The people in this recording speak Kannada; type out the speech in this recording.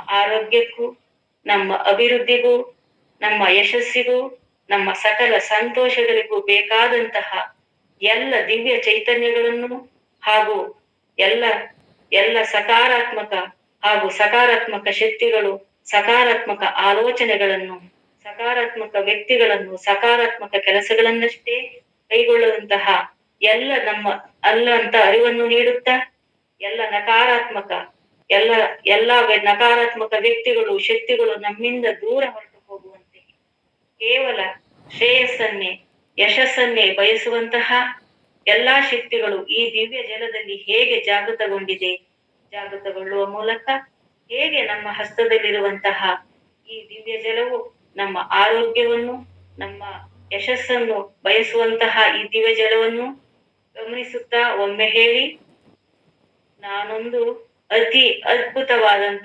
ಆರೋಗ್ಯಕ್ಕೂ, ನಮ್ಮ ಅಭಿವೃದ್ಧಿಗೂ, ನಮ್ಮ ಯಶಸ್ಸಿಗೂ, ನಮ್ಮ ಸಕಲ ಸಂತೋಷಗಳಿಗೂ ಬೇಕಾದಂತಹ ಎಲ್ಲ ದಿವ್ಯ ಚೈತನ್ಯಗಳನ್ನು ಹಾಗೂ ಎಲ್ಲ ಎಲ್ಲ ಸಕಾರಾತ್ಮಕ ಹಾಗೂ ಸಕಾರಾತ್ಮಕ ಶಕ್ತಿಗಳು, ಸಕಾರಾತ್ಮಕ ಆಲೋಚನೆಗಳನ್ನು, ಸಕಾರಾತ್ಮಕ ವ್ಯಕ್ತಿಗಳನ್ನು, ಸಕಾರಾತ್ಮಕ ಕೆಲಸಗಳನ್ನಷ್ಟೇ ಕೈಗೊಳ್ಳುವಂತಹ ಎಲ್ಲ ನಮ್ಮ ಅಲ್ಲ ಅಂತ ಅರಿವನ್ನು ನೀಡುತ್ತಾ ಎಲ್ಲ ನಕಾರಾತ್ಮಕ ಎಲ್ಲ ನಕಾರಾತ್ಮಕ ವ್ಯಕ್ತಿಗಳು, ಶಕ್ತಿಗಳು ನಮ್ಮಿಂದ ದೂರ ಹೊರಟು ಹೋಗುವಂತೆ ಕೇವಲ ಶ್ರೇಯಸ್ಸನ್ನೇ, ಯಶಸ್ಸನ್ನೇ ಬಯಸುವಂತಹ ಎಲ್ಲಾ ಶಕ್ತಿಗಳು ಈ ದಿವ್ಯ ಜಲದಲ್ಲಿ ಹೇಗೆ ಜಾಗೃತಗೊಳ್ಳುವ ಮೂಲಕ ಹೇಗೆ ನಮ್ಮ ಹಸ್ತದಲ್ಲಿರುವಂತಹ ಈ ದಿವ್ಯ ಜಲವು ನಮ್ಮ ಆರೋಗ್ಯವನ್ನು, ನಮ್ಮ ಯಶಸ್ಸನ್ನು ಬಯಸುವಂತಹ ಈ ದಿವ್ಯ ಜಲವನ್ನು ಗಮನಿಸುತ್ತಾ ಒಮ್ಮೆ ಹೇಳಿ, ನಾನೊಂದು ಅತಿ ಅದ್ಭುತವಾದಂತಹ